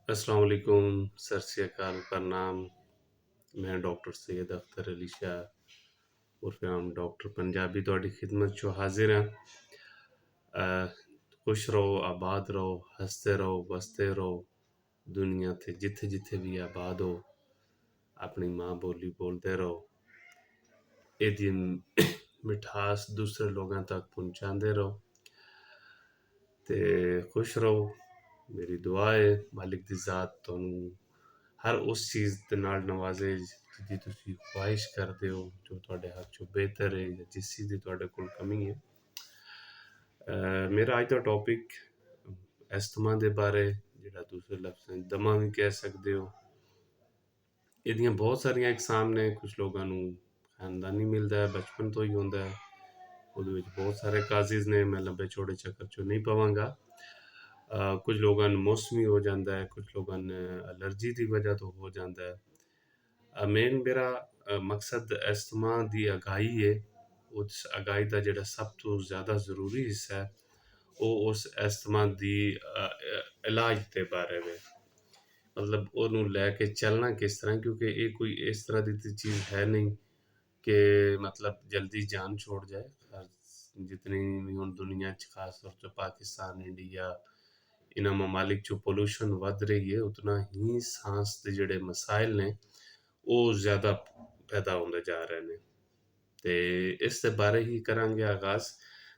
अस्सलाम वालेकुम, सत श्री अकाल, प्रणाम। मैं डॉक्टर सैयद अख्तर अली शाह उर्फे आम डॉक्टर पंजाबी ਤੁਹਾਡੀ ਖਿਦਮਤ 'ਚ ਹਾਜ਼ਰ ਹਾਂ। खुश रहो, आबाद रहो, हंसते रहो, बसते रहो। दुनिया ते जिथे जिथे भी आबाद हो, अपनी माँ बोली बोलते रहो। ਇਹਦੀ ਮਿਠਾਸ ਦੂਸਰੇ ਲੋਕਾਂ ਤੱਕ ਪਹੁੰਚਾਉਂਦੇ ਰਹੋ ਤੇ ਖੁਸ਼ ਰਹੋ। ਮੇਰੀ ਦੁਆ ਹੈ ਮਾਲਿਕ ਦੀ ਜ਼ਾਤ ਤੁਹਾਨੂੰ ਹਰ ਉਸ ਚੀਜ਼ ਦੇ ਨਾਲ ਨਵਾਜ਼ੇ ਜਿਹਦੀ ਤੁਸੀਂ ਖੁਆਇਸ਼ ਕਰਦੇ ਹੋ, ਜੋ ਤੁਹਾਡੇ ਹੱਥ 'ਚੋਂ ਬਿਹਤਰ ਹੈ ਜਾਂ ਜਿਸ ਚੀਜ਼ ਦੀ ਤੁਹਾਡੇ ਕੋਲ ਕਮੀ ਹੈ। ਮੇਰਾ ਅੱਜ ਦਾ ਟੌਪਿਕ ਐਸਥਮਾ ਦੇ ਬਾਰੇ, ਜਿਹੜਾ ਦੂਸਰੇ ਲਫ਼ਜ਼ਾਂ 'ਚ ਦਮਾ ਵੀ ਕਹਿ ਸਕਦੇ ਹੋ। ਇਹਦੀਆਂ ਬਹੁਤ ਸਾਰੀਆਂ ਇਕਸਾਮ ਨੇ। ਕੁਝ ਲੋਕਾਂ ਨੂੰ ਖਾਨਦਾਨੀ ਮਿਲਦਾ ਹੈ, ਬਚਪਨ ਤੋਂ ਹੀ ਹੁੰਦਾ ਹੈ। ਉਹਦੇ ਵਿੱਚ ਬਹੁਤ ਸਾਰੇ ਕਾਜ਼ਿਜ਼ ਨੇ, ਮੈਂ ਲੰਬੇ ਚੌੜੇ ਚੱਕਰ 'ਚੋਂ ਨਹੀਂ ਪਵਾਂਗਾ। ਕੁਝ ਲੋਕਾਂ ਨੂੰ ਮੌਸਮੀ ਹੋ ਜਾਂਦਾ ਹੈ, ਕੁਝ ਲੋਕਾਂ ਨੂੰ ਐਲਰਜੀ ਦੀ ਵਜ੍ਹਾ ਤੋਂ ਹੋ ਜਾਂਦਾ ਹੈ। ਮੇਨ ਮੇਰਾ ਮਕਸਦ ਐਸਥਮਾ ਦੀ ਅਗਾਈ ਹੈ। ਉਸ ਅਗਾਈ ਦਾ ਜਿਹੜਾ ਸਭ ਤੋਂ ਜ਼ਿਆਦਾ ਜ਼ਰੂਰੀ ਹਿੱਸਾ ਹੈ, ਉਹ ਉਸ ਐਸਥਮਾ ਦੀ ਇਲਾਜ ਦੇ ਬਾਰੇ ਵਿੱਚ, ਮਤਲਬ ਉਹਨੂੰ ਲੈ ਕੇ ਚੱਲਣਾ ਕਿਸ ਤਰ੍ਹਾਂ, ਕਿਉਂਕਿ ਇਹ ਕੋਈ ਇਸ ਤਰ੍ਹਾਂ ਦੀ ਚੀਜ਼ ਹੈ ਨਹੀਂ ਕਿ ਮਤਲਬ ਜਲਦੀ ਜਾਨ ਛੋੜ ਜਾਏ। ਜਿਤਨੀ ਵੀ ਹੁਣ ਦੁਨੀਆ 'ਚ ਖਾਸ ਤੌਰ 'ਤੇ ਪਾਕਿਸਤਾਨ, ਇੰਡੀਆ, ਇਹਨਾਂ ਮਮਾਲਿਕ 'ਚੋਂ ਪੋਲੂਸ਼ਨ ਵੱਧ ਰਹੀ ਹੈ, ਉਤਨਾ ਹੀ ਸਾਂਸ ਦੇ ਜਿਹੜੇ ਮਸਾਇਲ ਨੇ ਉਹ ਜ਼ਿਆਦਾ ਪੈਦਾ ਹੁੰਦੇ ਜਾ ਰਹੇ ਨੇ। ਤੇ ਇਸ ਦੇ ਬਾਰੇ ਹੀ ਕਰਾਂਗੇ ਆਗਾਜ਼।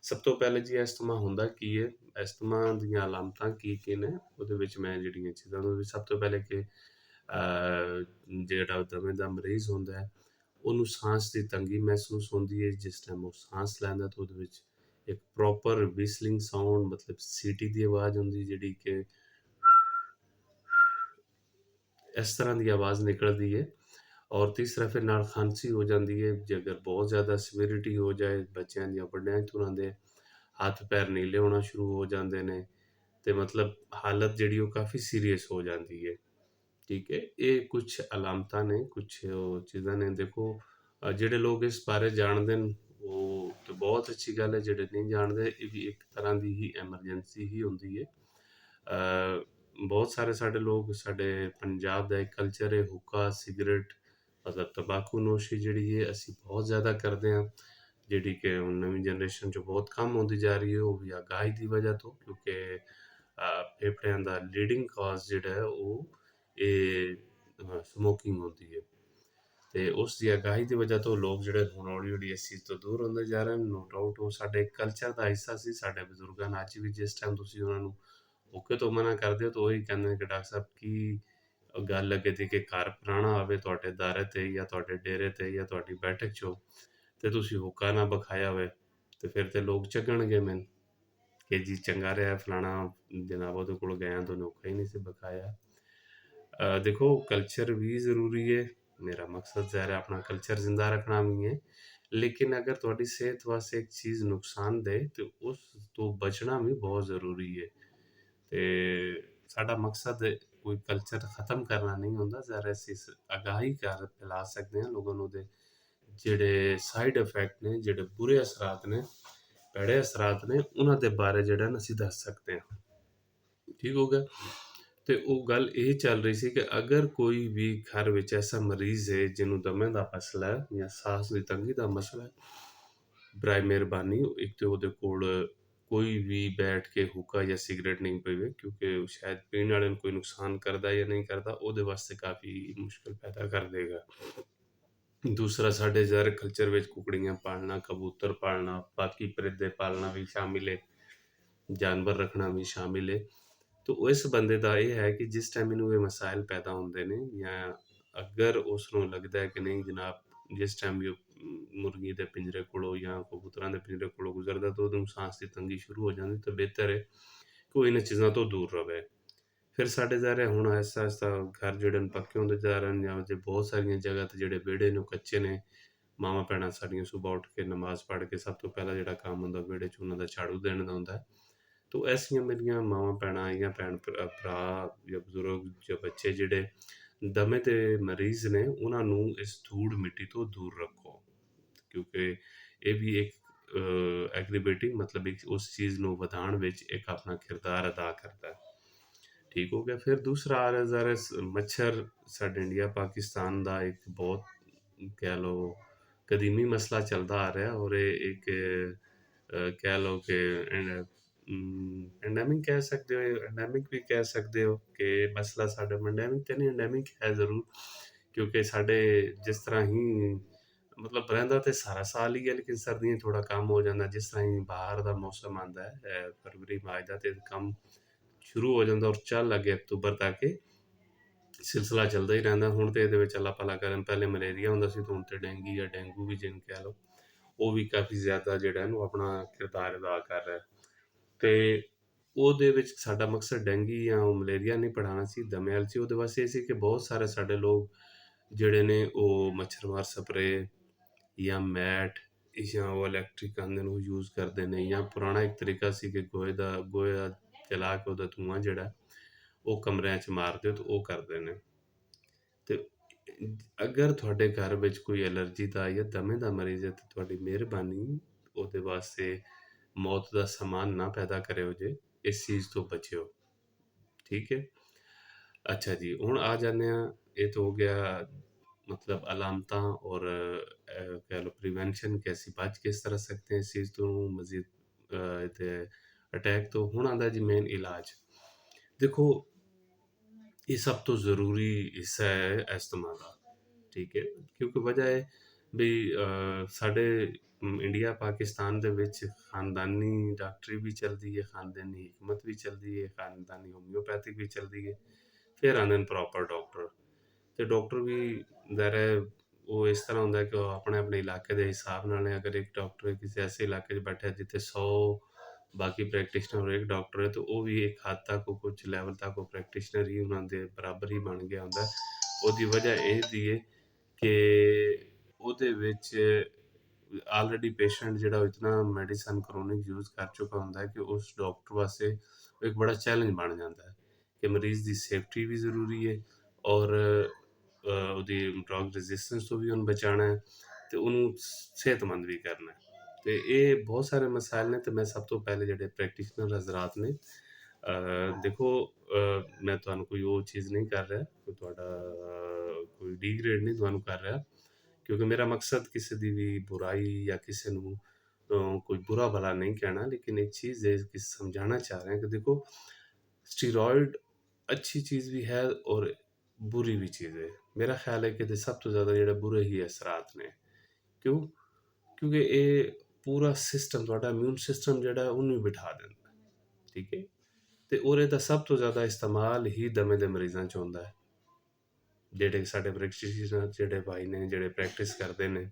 ਸਭ ਤੋਂ ਪਹਿਲੇ ਜੀ, ਐਸਥਮਾ ਹੁੰਦਾ ਕੀ ਹੈ, ਐਸਥਮਾ ਦੀਆਂ ਅਲਾਮਤਾਂ ਕੀ ਨੇ। ਉਹਦੇ ਵਿੱਚ ਮੈਂ ਜਿਹੜੀਆਂ ਚੀਜ਼ਾਂ, ਉਹਦੇ ਵਿੱਚ ਸਭ ਤੋਂ ਪਹਿਲੇ ਕਿ ਜਿਹੜਾ ਦਮੇ ਦਾ ਮਰੀਜ਼ ਹੁੰਦਾ ਹੈ, ਉਹਨੂੰ ਸਾਂਸ ਦੀ ਤੰਗੀ ਮਹਿਸੂਸ ਹੁੰਦੀ ਹੈ। ਜਿਸ ਟਾਈਮ ਉਹ ਸਾਂਸ ਲੈਂਦਾ ਤਾਂ ਉਹਦੇ ਵਿੱਚ ਇੱਕ ਪ੍ਰੋਪਰ ਵਿਸਲਿੰਗ ਸਾਊਂਡ, ਮਤਲਬ ਸੀਟੀ ਦੀ ਆਵਾਜ਼ ਹੁੰਦੀ, ਜਿਹੜੀ ਕਿ ਇਸ ਤਰ੍ਹਾਂ ਦੀ ਆਵਾਜ਼ ਨਿਕਲਦੀ ਹੈ। ਔਰ ਤੀਸਰਾ ਫਿਰ ਨਾਲ ਖਾਂਸੀ ਹੋ ਜਾਂਦੀ ਹੈ। ਜੇ ਅਗਰ ਬਹੁਤ ਜ਼ਿਆਦਾ ਸਿਵਿਰਿਟੀ ਹੋ ਜਾਏ, ਬੱਚਿਆਂ ਦੀਆਂ ਵੱਡਿਆਂ ਤੁਰਾਂ ਦੇ ਹੱਥ ਪੈਰ ਨੀਲੇ ਹੋਣਾ ਸ਼ੁਰੂ ਹੋ ਜਾਂਦੇ ਨੇ, ਤੇ ਮਤਲਬ ਹਾਲਤ ਜਿਹੜੀ ਉਹ ਕਾਫੀ ਸੀਰੀਅਸ ਹੋ ਜਾਂਦੀ ਹੈ। ਠੀਕ ਹੈ, ਇਹ ਕੁਛ ਅਲਾਮਤਾਂ ਨੇ, ਕੁਛ ਉਹ ਚੀਜ਼ਾਂ ਨੇ। ਦੇਖੋ, ਜਿਹੜੇ ਲੋਕ ਇਸ ਬਾਰੇ ਜਾਣਦੇ ਨੇ ਉਹ ਤਾਂ ਬਹੁਤ ਅੱਛੀ ਗੱਲ ਹੈ। ਜਿਹੜੇ ਨਹੀਂ ਜਾਣਦੇ, ਇਹ ਵੀ ਇੱਕ ਤਰ੍ਹਾਂ ਦੀ ਹੀ ਐਮਰਜੈਂਸੀ ਹੀ ਹੁੰਦੀ ਹੈ। ਬਹੁਤ ਸਾਰੇ ਸਾਡੇ ਲੋਕ, ਸਾਡੇ ਪੰਜਾਬ ਦਾ ਇੱਕ ਕਲਚਰ ਹੈ ਹੁੱਕਾ, ਸਿਗਰਟ, ਮਤਲਬ ਤੰਬਾਕੂ ਨੋਸ਼ੀ ਜਿਹੜੀ ਹੈ ਅਸੀਂ ਬਹੁਤ ਜ਼ਿਆਦਾ ਕਰਦੇ ਹਾਂ, ਜਿਹੜੀ ਕਿ ਹੁਣ ਨਵੀਂ ਜਨਰੇਸ਼ਨ 'ਚ ਬਹੁਤ ਕਮ ਹੁੰਦੀ ਜਾ ਰਹੀ ਹੈ। ਉਹ ਵੀ ਅਗਾਈ ਦੀ ਵਜ੍ਹਾ ਤੋਂ, ਕਿਉਂਕਿ ਫੇਫੜਿਆਂ ਦਾ ਲੀਡਿੰਗ ਕਾਜ਼ ਜਿਹੜਾ ਹੈ ਉਹ ਇਹ ਸਮੋਕਿੰਗ ਹੁੰਦੀ ਹੈ। ਤੇ ਉਸ ਦੀ ਅਗਾਈ ਦੀ ਵਜ੍ਹਾ ਤੋਂ ਲੋਕ ਜਿਹੜੇ ਹੁਣ ਹੌਲੀ ਹੌਲੀ ਇਸ ਚੀਜ਼ ਤੋਂ ਦੂਰ ਹੁੰਦੇ ਜਾ ਰਹੇ ਨੇ। ਨੋ ਡਾਊਟ ਉਹ ਸਾਡੇ ਕਲਚਰ ਦਾ ਹਿੱਸਾ ਸੀ। ਸਾਡੇ ਬਜ਼ੁਰਗਾਂ ਨੇ ਅੱਜ ਵੀ ਜਿਸ ਟਾਈਮ ਤੁਸੀਂ ਉਹਨਾਂ ਨੂੰ ਹੁੱਕੇ ਤੋਂ ਮਨਾ ਕਰਦੇ ਹੋ ਤਾਂ ਉਹੀ ਕਹਿੰਦੇ ਨੇ ਕਿ ਡਾਕਟਰ ਸਾਹਿਬ ਕੀ ਗੱਲ ਲੱਗੇ ਤੀ ਕਿ ਘਰ ਪੁਰਾਣਾ ਆਵੇ ਤੁਹਾਡੇ ਦਾਰੇ ਤੇ ਜਾਂ ਤੁਹਾਡੇ ਡੇਰੇ ਤੇ ਜਾਂ ਤੁਹਾਡੀ ਬੈਠਕ 'ਚੋਂ, ਤੇ ਤੁਸੀਂ ਹੁੱਕਾ ਨਾ ਬਖਾਇਆ ਹੋਵੇ, ਤੇ ਫਿਰ ਤੇ ਲੋਕ ਚੱਕਣਗੇ ਮੈਨੂੰ ਕਿ ਜੀ ਚੰਗਾ ਰਿਹਾ ਫਲਾਣਾ ਜਨਾਬ ਉਹਦੇ ਕੋਲ ਗਿਆ ਤਾਂ ਉਹਨੇ ਹੁੱਕਾ ਹੀ ਨਹੀਂ ਸੀ ਬਖਾਇਆ। ਦੇਖੋ, ਕਲਚਰ ਵੀ ਜ਼ਰੂਰੀ ਹੈ। ਮੇਰਾ ਮਕਸਦ ਜ਼ਾਹਿਰ ਹੈ ਆਪਣਾ ਕਲਚਰ ਜ਼ਿੰਦਾ ਰੱਖਣਾ ਵੀ ਹੈ, ਲੇਕਿਨ ਅਗਰ ਤੁਹਾਡੀ ਸਿਹਤ ਵਾਸਤੇ ਇੱਕ ਚੀਜ਼ ਨੁਕਸਾਨਦੇਹ ਤੇ ਉਸ ਤੋਂ ਬਚਣਾ ਵੀ ਬਹੁਤ ਜ਼ਰੂਰੀ ਹੈ। ਤੇ ਸਾਡਾ ਮਕਸਦ ਕੋਈ ਕਲਚਰ ਖ਼ਤਮ ਕਰਨਾ ਨਹੀਂ ਹੁੰਦਾ। ਜ਼ਾਹਿਰ ਅਸੀਂ ਅਗਾਹੀ ਕਰ ਫੈਲਾ ਸਕਦੇ ਹਾਂ ਲੋਕਾਂ ਨੂੰ ਉਹਦੇ ਜਿਹੜੇ ਸਾਈਡ ਇਫੈਕਟ ਨੇ, ਜਿਹੜੇ ਬੁਰੇ ਅਸਰਾਤ ਨੇ, ਭੈੜੇ ਅਸਰਾਤ ਨੇ, ਉਹਨਾਂ ਦੇ ਬਾਰੇ ਜਿਹੜਾ ਅਸੀਂ ਦੱਸ ਸਕਦੇ ਹਾਂ। ਠੀਕ ਹੋ ਗਿਆ। ਤੇ ਉਹ ਗੱਲ ਇਹ ਚੱਲ ਰਹੀ ਸੀ ਕਿ ਅਗਰ ਕੋਈ ਵੀ ਘਰ ਵਿੱਚ ਐਸਾ ਮਰੀਜ਼ ਹੈ ਜਿਹਨੂੰ ਦਮੇ ਦਾ ਮਸਲਾ ਹੈ ਜਾਂ ਸਾਹ ਦੀ ਤੰਗੀ ਦਾ ਮਸਲਾ ਹੈ, ਬਰਾਏ ਮਿਹਰਬਾਨੀ ਇੱਕ ਤੇ ਉਹਦੇ ਕੋਲ ਕੋਈ ਵੀ ਬੈਠ ਕੇ ਹੁੱਕਾ ਜਾਂ ਸਿਗਰਟ ਨਹੀਂ ਪੀਵੇ, ਕਿਉਂਕਿ ਸ਼ਾਇਦ ਪੀਣ ਵਾਲੇ ਨੂੰ ਕੋਈ ਨੁਕਸਾਨ ਕਰਦਾ ਜਾਂ ਨਹੀਂ ਕਰਦਾ, ਉਹਦੇ ਵਾਸਤੇ ਕਾਫੀ ਮੁਸ਼ਕਿਲ ਪੈਦਾ ਕਰ ਦੇਗਾ। ਦੂਸਰਾ, ਸਾਡੇ ਜ਼ਰ ਕਲਚਰ ਵਿੱਚ ਕੁਕੜੀਆਂ ਪਾਲਣਾ, ਕਬੂਤਰ ਪਾਲਣਾ, ਬਾਕੀ ਪਰਿੰਦੇ ਪਾਲਣਾ ਵੀ ਸ਼ਾਮਿਲ ਹੈ, ਜਾਨਵਰ ਰੱਖਣਾ ਵੀ ਸ਼ਾਮਿਲ ਹੈ। ਤੋ ਇਸ ਬੰਦੇ ਦਾ ਇਹ ਹੈ ਕਿ ਜਿਸ ਟਾਈਮ ਇਹਨੂੰ ਇਹ ਮਸਾਇਲ ਪੈਦਾ ਹੁੰਦੇ ਨੇ, ਜਾਂ ਅਗਰ ਉਸ ਨੂੰ ਲੱਗਦਾ ਹੈ ਕਿ ਨਹੀਂ ਜਨਾਬ, ਜਿਸ ਟਾਈਮ ਵੀ ਮੁਰਗੀ ਦੇ ਪਿੰਜਰੇ ਕੋਲੋਂ ਜਾਂ ਕਬੂਤਰਾਂ ਦੇ ਪਿੰਜਰੇ ਕੋਲੋਂ ਗੁਜ਼ਰਦਾ ਤਾਂ ਉਹਨੂੰ ਸਾਂਸ ਦੀ ਤੰਗੀ ਸ਼ੁਰੂ ਹੋ ਜਾਂਦੀ, ਤਾਂ ਬਿਹਤਰ ਹੈ ਕਿ ਉਹ ਇਹਨਾਂ ਚੀਜ਼ਾਂ ਤੋਂ ਦੂਰ ਰਹੇ। ਫਿਰ ਸਾਡੇ ਜ਼ਾਰੇ ਹੁਣ ਐਸਾ ਘਰ ਜਿਹੜੇ ਨੇ ਪੱਕੇ ਹੁੰਦੇ ਜਾ ਰਹੇ ਨੇ, ਜਾਂ ਜੇ ਬਹੁਤ ਸਾਰੀਆਂ ਜਗ੍ਹਾ ਤੇ ਜਿਹੜੇ ਵਿਹੜੇ ਨੇ ਉਹ ਕੱਚੇ ਨੇ। ਮਾਵਾਂ ਭੈਣਾਂ ਸਾਡੀਆਂ ਸੁਬਾਹ ਉੱਠ ਕੇ ਨਮਾਜ਼ ਪੜ੍ਹ ਕੇ ਸਭ ਤੋਂ ਪਹਿਲਾਂ ਜਿਹੜਾ ਕੰਮ ਹੁੰਦਾ ਵਿਹੜੇ 'ਚ ਉਹਨਾਂ ਦਾ ਝਾੜੂ ਦੇਣ ਦਾ ਹੁੰਦਾ ਹੈ। ਤੋ ਐਸੀਆਂ ਮੇਰੀਆਂ ਮਾਵਾਂ ਭੈਣਾਂ ਜਾਂ ਭੈਣ ਭਰਾ ਜਾਂ ਬਜ਼ੁਰਗ ਜਾਂ ਬੱਚੇ ਜਿਹੜੇ ਦਮੇ ਦੇ ਮਰੀਜ਼ ਨੇ, ਉਹਨਾਂ ਨੂੰ ਇਸ ਧੂੜ ਮਿੱਟੀ ਤੋਂ ਦੂਰ ਰੱਖੋ, ਕਿਉਂਕਿ ਇਹ ਵੀ ਇੱਕ ਐਗਰੀਬੇਟਿੰਗ, ਮਤਲਬ ਇੱਕ ਉਸ ਚੀਜ਼ ਨੂੰ ਵਧਾਉਣ ਵਿੱਚ ਇੱਕ ਆਪਣਾ ਕਿਰਦਾਰ ਅਦਾ ਕਰਦਾ ਹੈ। ਠੀਕ ਹੋ ਗਿਆ। ਫਿਰ ਦੂਸਰਾ ਆ ਰਿਹਾ ਜ਼ਾਰਾ ਮੱਛਰ ਸਾਡੇ ਇੰਡੀਆ ਪਾਕਿਸਤਾਨ ਦਾ ਇੱਕ ਬਹੁਤ ਕਹਿ ਲਓ ਕਦੀਮੀ ਮਸਲਾ ਚੱਲਦਾ ਆ ਰਿਹਾ, ਔਰ ਇਹ ਇੱਕ ਕਹਿ ਲਓ ਕਿ ਐਂਡੈਮਿਕ ਕਹਿ ਸਕਦੇ ਹੋ, ਐਂਡੈਮਿਕ ਵੀ ਕਹਿ ਸਕਦੇ ਹੋ ਕਿ ਮਸਲਾ ਸਾਡਾ ਐਂਡੈਮਿਕ ਤਾਂ ਨਹੀਂ, ਐਂਡੈਮਿਕ ਹੈ ਜ਼ਰੂਰ, ਕਿਉਂਕਿ ਸਾਡੇ ਜਿਸ ਤਰ੍ਹਾਂ ਹੀ ਮਤਲਬ ਰਹਿੰਦਾ ਤੇ ਸਾਰਾ ਸਾਲ ਹੀ ਹੈ, ਲੇਕਿਨ ਸਰਦੀਆਂ 'ਚ ਥੋੜ੍ਹਾ ਕੰਮ ਹੋ ਜਾਂਦਾ। ਜਿਸ ਤਰ੍ਹਾਂ ਹੀ ਬਾਹਰ ਦਾ ਮੌਸਮ ਆਉਂਦਾ ਹੈ ਫਰਵਰੀ ਮਾਰਚ ਦਾ, ਤੇ ਕੰਮ ਸ਼ੁਰੂ ਹੋ ਜਾਂਦਾ ਔਰ ਚੱਲ ਲੱਗੇ ਅਕਤੂਬਰ ਤੱਕ ਇਹ ਸਿਲਸਿਲਾ ਚੱਲਦਾ ਹੀ ਰਹਿੰਦਾ। ਹੁਣ ਤੇ ਇਹਦੇ ਵਿੱਚ ਅੱਲਾ ਭਲਾ ਕਰਨ, ਪਹਿਲੇ ਮਲੇਰੀਆ ਹੁੰਦਾ ਸੀ, ਤੇ ਹੁਣ ਤੇ ਡੇਂਗੀ ਜਾਂ ਡੇਂਗੂ ਵੀ ਜਿਹਨੂੰ ਕਹਿ ਲਓ, ਉਹ ਵੀ ਕਾਫੀ ਜ਼ਿਆਦਾ ਜਿਹੜਾ ਇਹਨੂੰ ਆਪਣਾ ਕਿਰਦਾਰ ਅਦਾ ਕਰ ਰਿਹਾ। ਤੇ ਉਹਦੇ ਵਿੱਚ ਸਾਡਾ ਮਕਸਦ ਡੇਂਗੀ ਜਾਂ ਮਲੇਰੀਆ ਨਹੀਂ ਪੜ੍ਹਾਉਣਾ ਸੀ, ਦਮਿਆਲ ਸੀ। ਉਹਦੇ ਵਾਸਤੇ ਇਹ ਸੀ ਕਿ ਬਹੁਤ ਸਾਰੇ ਸਾਡੇ ਲੋਕ ਜਿਹੜੇ ਨੇ ਉਹ ਮੱਛਰਮਾਰ ਸਪਰੇ ਜਾਂ ਮੈਟ ਜਾਂ ਉਹ ਇਲੈਕਟ੍ਰਿਕ ਆਉਂਦੇ ਨੇ ਉਹ ਯੂਜ਼ ਕਰਦੇ ਨੇ, ਜਾਂ ਪੁਰਾਣਾ ਇੱਕ ਤਰੀਕਾ ਸੀ ਕਿ ਗੋਇਆ ਜਲਾ ਕੇ ਉਹਦਾ ਧੂੰਆਂ ਜਿਹੜਾ ਉਹ ਕਮਰਿਆਂ 'ਚ ਮਾਰਦੇ, ਤੇ ਉਹ ਕਰਦੇ ਨੇ। ਤੇ ਅਗਰ ਤੁਹਾਡੇ ਘਰ ਵਿੱਚ ਕੋਈ ਐਲਰਜੀ ਦਾ ਜਾਂ ਦਮੇ ਦਾ ਮਰੀਜ਼ ਹੈ, ਤਾਂ ਤੁਹਾਡੀ ਮਿਹਰਬਾਨੀ ਉਹਦੇ ਵਾਸਤੇ ਮੌਤ ਦਾ ਸਮਾਨ ਨਾ ਪੈਦਾ ਕਰਿਓ ਜੇ, ਇਸ ਚੀਜ਼ ਤੋਂ ਬਚਿਓ, ਠੀਕ ਹੈ। ਅੱਛਾ ਜੀ, ਹੁਣ ਆ ਜਾਂਦੇ ਹਾਂ, ਇਹ ਤਾਂ ਹੋ ਗਿਆ मतलब अलामता और कह लो प्रिवेंशन कि ਅਸੀਂ ਬਚ ਕਿਸ ਤਰ੍ਹਾਂ ਸਕਦੇ ਹਾਂ ਇਸ ਚੀਜ਼ ਤੋਂ ਮਜ਼ੀਦ ਤੇ ਅਟੈਕ ਤੋਂ। ਹੁਣ ਆਉਂਦਾ ਜੀ ਮੇਨ ਇਲਾਜ। ਦੇਖੋ ਇਹ ਸਭ ਤੋਂ ਜ਼ਰੂਰੀ ਹਿੱਸਾ ਹੈ ਅਸਥਮਾ ਦਾ, ਠੀਕ ਹੈ, ਕਿਉਂਕਿ ਵਜ੍ਹਾ ਹੈ ਵੀ ਸਾਡੇ ਇੰਡੀਆ ਪਾਕਿਸਤਾਨ ਦੇ ਵਿੱਚ ਖਾਨਦਾਨੀ ਡਾਕਟਰੀ ਵੀ ਚੱਲਦੀ ਹੈ, ਖਾਨਦਾਨੀ ਹਕਮਤ ਵੀ ਚੱਲਦੀ ਹੈ, ਖਾਨਦਾਨੀ ਹੋਮਿਓਪੈਥਿਕ ਵੀ ਚੱਲਦੀ ਹੈ, ਫਿਰ ਆਉਂਦੇ ਨੇ ਪ੍ਰੋਪਰ ਡਾਕਟਰ। ਤੇ ਡਾਕਟਰ ਵੀ ਜ਼ਾਹਿਰ ਉਹ ਇਸ ਤਰ੍ਹਾਂ ਹੁੰਦਾ ਕਿ ਉਹ ਆਪਣੇ ਆਪਣੇ ਇਲਾਕੇ ਦੇ ਹਿਸਾਬ ਨਾਲ ਨੇ। ਅਗਰ ਇੱਕ ਡਾਕਟਰ ਕਿਸੇ ਐਸੇ ਇਲਾਕੇ 'ਚ ਬੈਠਾ ਜਿੱਥੇ 100 ਬਾਕੀ ਪ੍ਰੈਕਟੀਸ਼ਨਰ ਇੱਕ ਡਾਕਟਰ ਹੈ, ਤਾਂ ਉਹ ਵੀ ਇੱਕ ਹੱਦ ਤੱਕ ਕੁਝ ਲੈਵਲ ਤੱਕ ਉਹ ਪ੍ਰੈਕਟੀਸ਼ਨਰ ਹੀ ਉਹਨਾਂ ਦੇ ਬਰਾਬਰ ਹੀ ਬਣ ਗਿਆ ਹੁੰਦਾ। ਉਹਦੀ ਵਜ੍ਹਾ ਇਹ ਦੀ ਹੈ ਕਿ ਉਹਦੇ ਵਿੱਚ ਆਲਰੇਡੀ ਪੇਸ਼ੈਂਟ ਜਿਹੜਾ ਉਹ ਇਤਨਾ ਮੈਡੀਸਨ ਕਰੋਨਿਕ ਯੂਜ਼ ਕਰ ਚੁੱਕਾ ਹੁੰਦਾ ਹੈ ਕਿ ਉਸ ਡਾਕਟਰ ਵਾਸਤੇ ਇੱਕ ਬੜਾ ਚੈਲੰਜ ਬਣ ਜਾਂਦਾ ਹੈ ਕਿ ਮਰੀਜ਼ ਦੀ ਸੇਫਟੀ ਵੀ ਜ਼ਰੂਰੀ ਹੈ, ਔਰ ਉਹਦੀ ਡਰਗ ਰੈਜ਼ਿਸਟੈਂਸ ਤੋਂ ਵੀ ਉਹਨੂੰ ਬਚਾਉਣਾ ਹੈ, ਤੇ ਉਹਨੂੰ ਸਿਹਤਮੰਦ ਵੀ ਕਰਨਾ ਹੈ। ਤੇ ਇਹ ਬਹੁਤ ਸਾਰੇ ਮਸਾਇਲ ਨੇ। ਤੇ ਮੈਂ ਸਭ ਤੋਂ ਪਹਿਲੇ ਜਿਹੜੇ ਪ੍ਰੈਕਟੀਸ਼ਨਰ ਹਜ਼ਰਾਤ ਨੇ, ਦੇਖੋ ਮੈਂ ਤੁਹਾਨੂੰ ਕੋਈ ਉਹ ਚੀਜ਼ ਨਹੀਂ ਕਰ ਰਿਹਾ, ਕੋਈ ਤੁਹਾਡਾ ਕੋਈ ਡੀਗ੍ਰੇਡ ਨਹੀਂ ਤੁਹਾਨੂੰ ਕਰ ਰਿਹਾ, ਕਿਉਂਕਿ ਮੇਰਾ ਮਕਸਦ ਕਿਸੇ ਦੀ ਵੀ ਬੁਰਾਈ ਜਾਂ ਕਿਸੇ ਨੂੰ ਕੋਈ ਬੁਰਾ ਭਲਾ ਨਹੀਂ ਕਹਿਣਾ, ਲੇਕਿਨ ਇੱਕ ਚੀਜ਼ ਹੈ ਕਿ ਸਮਝਾਣਾ ਚਾਹ ਰਹੇ ਹਾਂ कि देखो स्टीरॉयड अच्छी चीज़ भी है और बुरी भी चीज़ है। मेरा ख्याल है कि ਇਹਦੇ ਸਭ ਤੋਂ ਜ਼ਿਆਦਾ ਜਿਹੜੇ ਬੁਰੇ ਹੀ ਅਸਰਾਤ ਨੇ। ਕਿਉਂ? ਕਿਉਂਕਿ ਇਹ ਪੂਰਾ ਸਿਸਟਮ ਤੁਹਾਡਾ ਇਮਿਊਨ ਸਿਸਟਮ ਜਿਹੜਾ ਉਹਨੂੰ ਹੀ ਬਿਠਾ ਦਿੰਦਾ, ਠੀਕ ਹੈ। ਤੇ ਔਰ ਇਹਦਾ ਸਭ ਤੋਂ ਜ਼ਿਆਦਾ ਇਸਤੇਮਾਲ ਹੀ ਦਮੇ ਦੇ ਮਰੀਜ਼ਾਂ 'ਚ ਹੁੰਦਾ ਹੈ। ਜਿਹੜੇ ਸਾਡੇ ਪ੍ਰੈਕਟੀਸ਼ਨਰ ਜਿਹੜੇ ਭਾਈ ਨੇ ਜਿਹੜੇ ਪ੍ਰੈਕਟਿਸ ਕਰਦੇ ਨੇ,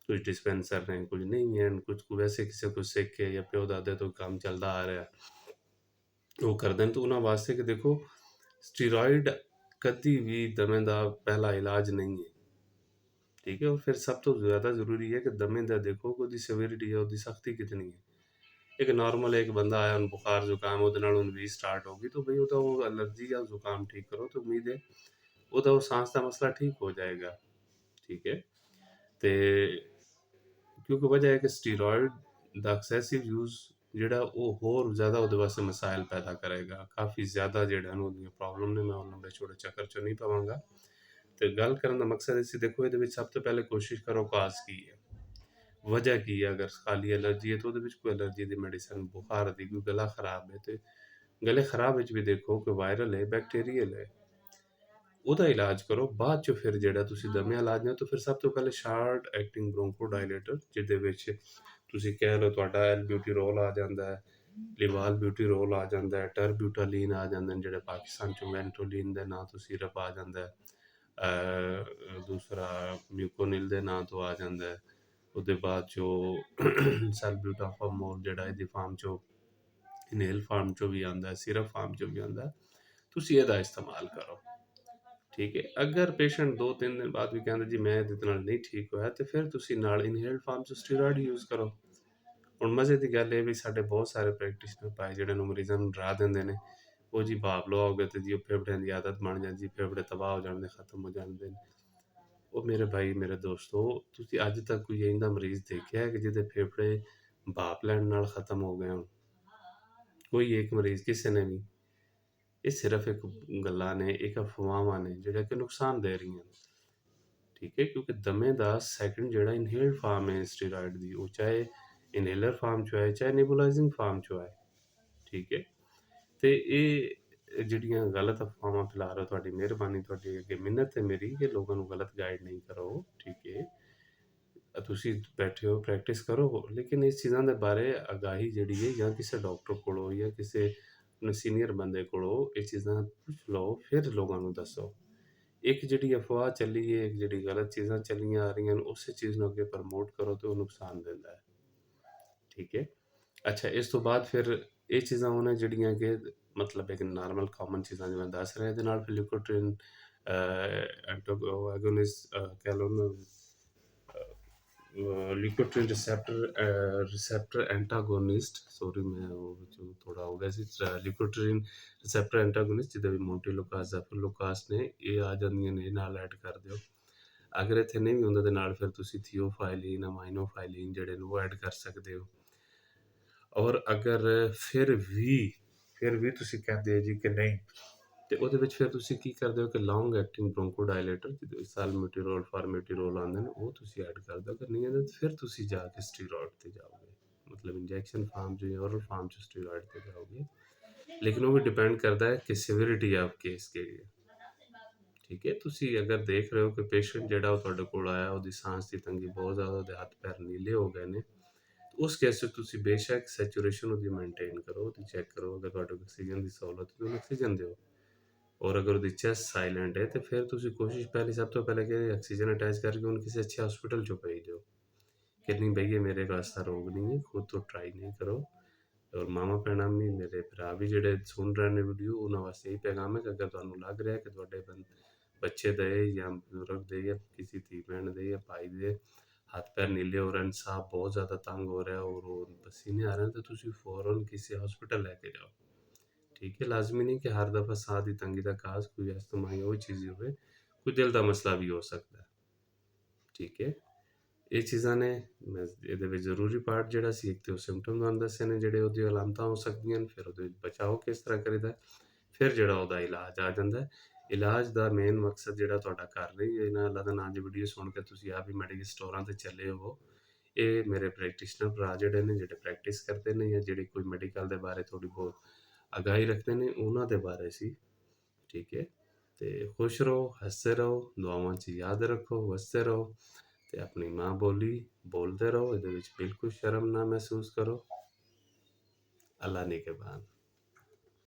ਕੁਝ ਡਿਸਪੈਂਸਰ ਨੇ, ਕੁਝ ਨਹੀਂ ਹੈ, ਕੁਝ ਵੈਸੇ ਕਿਸੇ ਕੁਝ ਸਿੱਖ ਕੇ ਜਾਂ ਪਿਓ ਦਾਦੇ ਤੋਂ ਕੰਮ ਚੱਲਦਾ ਆ ਰਿਹਾ ਉਹ ਕਰਦੇ ਨੇ। ਤਾਂ ਉਹਨਾਂ ਵਾਸਤੇ ਕਿ ਦੇਖੋ ਸਟੀਰॉयड ਕਦੀ ਵੀ ਦਮੇ ਦਾ ਪਹਿਲਾ ਇਲਾਜ ਨਹੀਂ ਹੈ, ਠੀਕ ਹੈ। ਔਰ ਫਿਰ ਸਭ ਤੋਂ ਜ਼ਿਆਦਾ ਜ਼ਰੂਰੀ ਹੈ ਕਿ ਦਮੇ ਦਾ ਦੇਖੋ ਕਿ ਉਹਦੀ ਸਿਵਿਰਿਟੀ ਹੈ, ਉਹਦੀ ਸਖਤੀ ਕਿਤਨੀ ਹੈ। ਇੱਕ ਨਾਰਮਲ ਇੱਕ ਬੰਦਾ ਆਇਆ, ਉਹਨੂੰ ਬੁਖਾਰ ਜ਼ੁਕਾਮ, ਉਹਦੇ ਨਾਲ ਉਹਨੂੰ ਵੀ ਸਟਾਰਟ ਹੋ ਗਈ, ਤਾਂ ਬਈ ਉਹਦਾ ਉਹ ਐਲਰਜੀ ਜਾਂ ਜ਼ੁਕਾਮ ਠੀਕ ਕਰੋ, ਤਾਂ ਉਮੀਦ ਹੈ ਉਹਦਾ ਉਹ ਸਾਂਸ ਦਾ ਮਸਲਾ ਠੀਕ ਹੋ ਜਾਏਗਾ, ਠੀਕ ਹੈ। ਤੇ ਕਿਉਂਕਿ ਵਜ੍ਹਾ ਹੈ ਕਿ ਸਟੀਰॉयड ਦਾ ਐਕਸੈਸਿਵ ਯੂਜ਼ ਜਿਹੜਾ ਉਹ ਹੋਰ ਜ਼ਿਆਦਾ ਉਹਦੇ ਵਾਸਤੇ ਮਸਾਇਲ ਪੈਦਾ ਕਰੇਗਾ, ਕਾਫੀ ਜ਼ਿਆਦਾ ਜਿਹੜਾ ਨੂੰ ਉਹਦੀਆਂ ਪ੍ਰੋਬਲਮ ਨੇ। ਮੈਂ ਉਹ ਲੰਬੇ ਛੋਟੇ ਚੱਕਰ 'ਚ ਨਹੀਂ ਪਵਾਂਗਾ। ਤੇ ਗੱਲ ਕਰਨ ਦਾ ਮਕਸਦ ਇਹ ਸੀ, ਦੇਖੋ ਇਹਦੇ ਵਿੱਚ ਸਭ ਤੋਂ ਪਹਿਲੇ ਕੋਸ਼ਿਸ਼ ਕਰੋ ਕਾਜ਼ ਕੀ ਹੈ, ਵਜ੍ਹਾ ਕੀ ਹੈ। ਅਗਰ ਖਾਲੀ ਐਲਰਜੀ ਹੈ ਤਾਂ ਉਹਦੇ ਵਿੱਚ ਕੋਈ ਐਲਰਜੀ ਦੀ ਮੈਡੀਸਨ, ਬੁਖਾਰ ਦੀ, ਕੋਈ ਗਲਾ ਖਰਾਬ ਹੈ ਤੇ ਗਲੇ ਖਰਾਬ ਵਿੱਚ ਵੀ ਦੇਖੋ ਕਿ ਵਾਇਰਲ ਹੈ ਬੈਕਟੀਰੀਅਲ ਹੈ, ਉਹਦਾ ਇਲਾਜ ਕਰੋ। ਬਾਅਦ 'ਚੋਂ ਫਿਰ ਜਿਹੜਾ ਤੁਸੀਂ ਦਮੇ ਇਲਾਜ ਨੇ, ਤਾਂ ਫਿਰ ਸਭ ਤੋਂ ਪਹਿਲੇ ਸ਼ਾਰਟ ਐਕਟਿੰਗ ਬ੍ਰੋਂਕੋਡਾਇਲੇਟਰ, ਜਿਹਦੇ ਵਿੱਚ ਤੁਸੀਂ ਕਹਿ ਲਓ ਤੁਹਾਡਾ ਐਲਬਿਊਟੀਰੋਲ ਆ ਜਾਂਦਾ ਹੈ, ਲਿਵਾਲ ਬਿਊਟੀਰੋਲ ਆ ਜਾਂਦਾ ਹੈ, ਟਰਬਿਊਟਾਲੀਨ ਆ ਜਾਂਦੇ ਨੇ, ਜਿਹੜੇ ਪਾਕਿਸਤਾਨ 'ਚੋਂ ਵੈਂਟੋਲੀਨ ਦੇ ਨਾਂ ਤੋਂ ਸਿਰਪ ਆ ਜਾਂਦਾ ਹੈ, ਦੂਸਰਾ ਮਿਊਕੋਨਿਲ ਦੇ ਨਾਂ ਤੋਂ ਆ ਜਾਂਦਾ ਹੈ। ਉਹਦੇ ਬਾਅਦ 'ਚੋਂ ਸੈਲਬਿਊਟਾਫਾਮੋਲ ਜਿਹੜਾ ਇਹਦੀ ਫਾਰਮ 'ਚੋਂ ਇਨਹੇਲ ਫਾਰਮ 'ਚੋਂ ਵੀ ਆਉਂਦਾ ਹੈ, ਸਿਰਪ ਫਾਰਮ 'ਚੋਂ ਵੀ ਆਉਂਦਾ। ਤੁਸੀਂ ਇਹਦਾ ਇਸਤੇਮਾਲ ਕਰੋ, ਠੀਕ ਹੈ। ਅਗਰ ਪੇਸ਼ੈਂਟ 2-3 ਦਿਨ ਬਾਅਦ ਵੀ ਕਹਿੰਦਾ ਜੀ ਮੈਂ ਇਹਦੇ ਨਾਲ ਨਹੀਂ ਠੀਕ ਹੋਇਆ, ਤੇ ਫਿਰ ਤੁਸੀਂ ਨਾਲ ਇਨਹੇਲਡ ਫਾਰਮ 'ਚ ਸਟੀਰॉयड ਯੂਜ਼ ਕਰੋ। ਹੁਣ ਮਜ਼ੇ ਦੀ ਗੱਲ ਇਹ ਵੀ ਸਾਡੇ ਬਹੁਤ ਸਾਰੇ ਪ੍ਰੈਕਟੀਸ਼ਨਰ ਭਾਈ ਜਿਹੜੇ ਨੂੰ ਮਰੀਜ਼ਾਂ ਨੂੰ ਡਰਾ ਦਿੰਦੇ ਨੇ, ਉਹ ਜੀ ਭਾਪ ਲਵਾਓਗੇ ਤੇ ਜੀ ਉਹ ਫੇਫੜਿਆਂ ਦੀ ਆਦਤ ਬਣ ਜਾਂਦੀ, ਫੇਫੜੇ ਤਬਾਹ ਹੋ ਜਾਣਦੇ, ਖਤਮ ਹੋ ਜਾਂਦੇ ਨੇ। ਉਹ ਮੇਰੇ ਭਾਈ ਮੇਰੇ ਦੋਸਤੋ, ਤੁਸੀਂ ਅੱਜ ਤੱਕ ਕੋਈ ਇਹਦਾ ਮਰੀਜ਼ ਦੇਖਿਆ ਹੈ ਕਿ ਜਿਹਦੇ ਫੇਫੜੇ ਭਾਪ ਲੈਣ ਨਾਲ ਖਤਮ ਹੋ ਗਏ ਹੋਣ? ਕੋਈ ਇੱਕ ਮਰੀਜ਼ ਕਿਸੇ ਨੇ ਵੀ ਇਹ ਸਿਰਫ ਇੱਕ ਗੱਲਾਂ ਨੇ, ਇੱਕ ਅਫਵਾਹਾਂ ਨੇ ਜਿਹੜਾ ਕਿ ਨੁਕਸਾਨ ਦੇ ਰਹੀਆਂ ਨੇ। ਠੀਕ ਹੈ, ਕਿਉਂਕਿ ਦਮੇ ਦਾ ਸੈਕਿੰਡ ਜਿਹੜਾ ਇਨਹੇਲਡ ਫਾਰਮ ਹੈ ਸਟੀਰੋਇਡ ਦੀ, ਉਹ ਚਾਹੇ ਇਨਹੇਲਰ ਫਾਰਮ ਚ ਹੋਏ ਚਾਹੇ ਨਿਬੂਲਾਈਜ਼ਿੰਗ ਫਾਰਮ ਚ ਹੋਏ। ਠੀਕ ਹੈ, ਤੇ ਇਹ ਜਿਹੜੀਆਂ ਗਲਤ ਅਫਵਾਹਾਂ ਫੈਲਾ ਰਹੇ ਹੋ, ਤੁਹਾਡੀ ਮਿਹਰਬਾਨੀ, ਤੁਹਾਡੀ ਅੱਗੇ ਮਿੰਨਤ ਹੈ ਮੇਰੀ ਕਿ ਲੋਕਾਂ ਨੂੰ ਗਲਤ ਗਾਈਡ ਨਹੀਂ ਕਰੋ। ਠੀਕ ਹੈ, ਤੁਸੀਂ ਬੈਠੇ ਹੋ ਪ੍ਰੈਕਟਿਸ ਕਰੋ, ਲੇਕਿਨ ਇਸ ਚੀਜ਼ਾਂ ਦੇ ਬਾਰੇ ਆਗਾਹੀ ਜਿਹੜੀ ਹੈ ਜਾਂ ਕਿਸੇ ਡਾਕਟਰ ਕੋਲੋਂ ਜਾਂ ਕਿਸੇ ਆਪਣੇ ਸੀਨੀਅਰ ਬੰਦੇ ਕੋਲੋਂ ਇਹ ਚੀਜ਼ਾਂ ਪੁੱਛ ਲਓ, ਫਿਰ ਲੋਕਾਂ ਨੂੰ ਦੱਸੋ। ਇੱਕ ਜਿਹੜੀ ਅਫਵਾਹ ਚੱਲੀ ਹੈ, ਇੱਕ ਜਿਹੜੀ ਗਲਤ ਚੀਜ਼ਾਂ ਚੱਲੀਆਂ ਆ ਰਹੀਆਂ ਨੇ, ਉਸੇ ਚੀਜ਼ ਨੂੰ ਅੱਗੇ ਪ੍ਰਮੋਟ ਕਰੋ ਤੇ ਉਹ ਨੁਕਸਾਨ ਦਿੰਦਾ ਹੈ। ਠੀਕ ਹੈ, ਅੱਛਾ, ਇਸ ਤੋਂ ਬਾਅਦ ਫਿਰ ਇਹ ਚੀਜ਼ਾਂ ਉਹਨਾਂ ਜਿਹੜੀਆਂ ਕਿ ਮਤਲਬ ਇੱਕ ਨਾਰਮਲ ਕਾਮਨ ਚੀਜ਼ਾਂ ਜਿਵੇਂ ਦੱਸ ਰਹੇ, ਇਹਦੇ ਨਾਲ ਫਿਰ ਲਿਕੋਟ੍ਰਿਨ ਐਗੋਨਿਸਟ ਕਹਿ ਲਓ ਨਾ, ਲਿਕੋਟ੍ਰਿਨ ਰਿਸੈਪਟਰ ਐਂਟਾਗੋਨਿਸਟ, ਸੌਰੀ ਮੈਂ ਉਹ ਵਿੱਚੋਂ ਥੋੜਾ ਹੋ ਗਿਆ ਸੀ, ਲਿਕੋਟ੍ਰਿਨ ਰਿਸੈਪਟਰ ਐਂਟਾਗੋਨਿਸਟ ਜਿਹਦੇ ਵਿੱਚ ਮੋਂਟੀਲੋਕਾਸ ਜ਼ੈਫਰਲੋਕਾਸ ਨੇ, ਇਹ ਆ ਜਾਂਦੀਆਂ ਨੇ, ਇਹ ਨਾਲ ਐਡ ਕਰ ਦਿਓ। ਅਗਰ ਇੱਥੇ ਨਹੀਂ ਵੀ ਹੁੰਦਾ ਤੇ ਨਾਲ ਫਿਰ ਤੁਸੀਂ ਥੀਓਫਾਈਲਿਨ, ਅਮਾਈਨੋਫਾਈਲਿਨ ਜਿਹੜੇ ਨੇ ਉਹ ਐਡ ਕਰ ਸਕਦੇ ਹੋ। ਔਰ ਅਗਰ ਫਿਰ ਵੀ ਤੁਸੀਂ ਕਹਿੰਦੇ ਹੋ ਜੀ ਕਿ ਨਹੀਂ, ਤੇ ਉਹਦੇ ਵਿੱਚ ਫਿਰ ਤੁਸੀਂ ਕੀ ਕਰਦੇ ਹੋ ਕਿ ਲੌਂਗ ਐਕਟਿੰਗ ਬ੍ਰੋਂਕੋਡਾਇਲੇਟਰ ਜਿਹਦੇ ਵਿੱਚ ਸਾਲਮੀਟਿਰੋਲ, ਫਾਰਮੀਟਿਰੋਲ ਆਉਂਦੇ ਨੇ, ਉਹ ਤੁਸੀਂ ਐਡ ਕਰ ਦਿਓ। ਅਗਰ ਨਹੀਂ ਆਉਂਦੇ ਤਾਂ ਫਿਰ ਤੁਸੀਂ ਜਾ ਕੇ ਸਟੀਰੋਇਡ ਤੇ ਜਾਓਗੇ, ਮਤਲਬ ਇੰਜੈਕਸ਼ਨ ਫਾਰਮ 'ਚ ਜਾਂ ਓਰਲ ਫਾਰਮ 'ਚ ਸਟੀਰੋਇਡ ਤੇ ਜਾਓਗੇ। ਲੇਕਿਨ ਉਹ ਵੀ ਡਿਪੈਂਡ ਕਰਦਾ ਹੈ ਕਿ ਸਿਵਿਰਿਟੀ ਆਫ ਕੇਸ ਕੀ ਹੈ। ਠੀਕ ਹੈ, ਤੁਸੀਂ ਅਗਰ ਦੇਖ ਰਹੇ ਹੋ ਕਿ ਪੇਸ਼ੈਂਟ ਜਿਹੜਾ ਉਹ ਤੁਹਾਡੇ ਕੋਲ ਆਇਆ, ਉਹਦੀ ਸਾਂਸ ਦੀ ਤੰਗੀ ਬਹੁਤ ਜ਼ਿਆਦਾ, ਉਹਦੇ ਹੱਥ ਪੈਰ ਨੀਲੇ ਹੋ ਗਏ ਨੇ, ਉਸ ਕੇਸ 'ਚ ਤੁਸੀਂ ਬੇਸ਼ੱਕ ਸੈਚੂਰੇਸ਼ਨ ਉਹਦੀ ਮੇਨਟੇਨ ਕਰੋ, ਉਹਦੀ ਚੈੱਕ ਕਰੋ। ਅਗਰ ਤੁਹਾਡੇ ਕੋਲ ਆਕਸੀਜਨ ਦੀ ਸਹੂਲਤ ਹੈ ਤਾਂ ਉਹਨੂੰ ਆਕਸੀਜਨ ਦਿਓ। ਔਰ ਅਗਰ ਉਹਦੀ ਚੈਸਟ ਸਾਇਲੈਂਟ ਹੈ ਤੇ ਫਿਰ ਤੁਸੀਂ ਕੋਸ਼ਿਸ਼ ਸਭ ਤੋਂ ਪਹਿਲੇ ਕਿ ਆਕਸੀਜਨ ਅਟੈਚ ਕਰਕੇ ਉਹਨੂੰ ਕਿਸੇ ਅੱਛੇ ਹਸਪੀਟਲ 'ਚੋਂ ਭੇਜ ਦਿਓ। ਕਿ ਨਹੀਂ ਭਈ ਇਹ ਮੇਰੇ ਕੋਲ ਐਸਾ ਰੋਗ ਨਹੀਂ ਹੈ, ਖੁਦ ਤੋਂ ਟਰਾਈ ਨਹੀਂ ਕਰੋ। ਔਰ ਮਾਵਾਂ ਭੈਣਾਂ ਵੀ, ਮੇਰੇ ਭਰਾ ਵੀ ਜਿਹੜੇ ਸੁਣ ਰਹੇ ਨੇ ਵੀਡੀਓ, ਉਹਨਾਂ ਵਾਸਤੇ ਇਹ ਪੈਗਾਮ ਹੈ ਕਿ ਅਗਰ ਤੁਹਾਨੂੰ ਲੱਗ ਰਿਹਾ ਕਿ ਤੁਹਾਡੇ ਬੱਚੇ ਦੇ ਜਾਂ ਬਜ਼ੁਰਗ ਦੇ ਜਾਂ ਕਿਸੇ ਧੀ ਭੈਣ ਦੇ ਜਾਂ ਭਾਈ ਦੇ ਹੱਥ ਪੈਰ ਨੀਲੇ ਹੋ ਰਹੇ ਹਨ, ਸਾਹ ਬਹੁਤ ਜ਼ਿਆਦਾ ਤੰਗ ਹੋ ਰਿਹਾ ਔਰ ਉਹ ਪਸੀਨੇ ਆ ਰਹੇ ਹਨ, ਤਾਂ ਤੁਸੀਂ ਫੌਰਨ ਕਿਸੇ ਹਸਪੀਟਲ ਲੈ ਕੇ ਜਾਓ। ਠੀਕ ਹੈ, ਲਾਜ਼ਮੀ ਨਹੀਂ ਕਿ ਹਰ ਦਫਾ ਸਾਹ ਦੀ ਤੰਗੀ ਦਾ ਕਾਜ਼ ਕੋਈ ਅਸਥਮਾ ਜਾਂ ਉਹ ਚੀਜ਼ ਹੋਵੇ, ਕੋਈ ਦਿਲ ਦਾ ਮਸਲਾ ਵੀ ਹੋ ਸਕਦਾ ਹੈ। ਠੀਕ ਹੈ, ਇਹ ਚੀਜ਼ਾਂ ਨੇ। ਮੈਂ ਇਹਦੇ ਵਿੱਚ ਜ਼ਰੂਰੀ ਪਾਰਟ ਜਿਹੜਾ ਸੀ, ਇੱਕ ਤੇ ਉਹ ਸਿੰਪਟਮ ਤੁਹਾਨੂੰ ਦੱਸੇ ਨੇ ਜਿਹੜੇ ਉਹਦੀ ਅਲਾਮਤਾਂ ਹੋ ਸਕਦੀਆਂ ਨੇ, ਫਿਰ ਉਹਦੇ ਵਿੱਚ ਬਚਾਓ ਕਿਸ ਤਰ੍ਹਾਂ ਕਰੀਦਾ, ਫਿਰ ਜਿਹੜਾ ਉਹਦਾ ਇਲਾਜ ਆ ਜਾਂਦਾ ਹੈ। ਇਲਾਜ ਦਾ ਮੇਨ ਮਕਸਦ ਜਿਹੜਾ ਤੁਹਾਡਾ ਕਰ ਰਹੀ ਹੈ ਇਹਨਾਂ ਅੱਲਾ ਦਾ ਨਾਂ ਦੀ ਵੀਡੀਓ ਸੁਣ ਕੇ ਤੁਸੀਂ ਆਪ ਹੀ ਮੈਡੀਕਲ ਸਟੋਰਾਂ ਤੇ ਚੱਲੇ ਹੋ, ਇਹ ਮੇਰੇ ਪ੍ਰੈਕਟੀਸ਼ਨਰ ਭਰਾ ਜਿਹੜੇ ਨੇ, ਜਿਹੜੇ ਪ੍ਰੈਕਟਿਸ ਕਰਦੇ ਨੇ ਜਾਂ ਜਿਹੜੇ ਕੋਈ ਮੈਡੀਕਲ ਦੇ ਬਾਰੇ ਥੋੜੀ ਬਹੁਤ ਆਗਾਹੀ ਰੱਖਦੇ ਨੇ, ਉਹਨਾਂ ਦੇ ਬਾਰੇ ਸੀ। ਠੀਕ ਹੈ, ਤੇ ਖੁਸ਼ ਰਹੋ, ਹੱਸਦੇ ਰਹੋ, ਦੁਆਵਾਂ 'ਚ ਯਾਦ ਰੱਖੋ, ਵਸਦੇ ਰਹੋ, ਤੇ ਆਪਣੀ ਮਾਂ ਬੋਲੀ ਬੋਲਦੇ ਰਹੋ। ਇਹਦੇ ਵਿੱਚ ਬਿਲਕੁਲ ਸ਼ਰਮ ਨਾ ਮਹਿਸੂਸ ਕਰੋ। ਅੱਲਾ ਨਿਗਹਿਬਾਨ।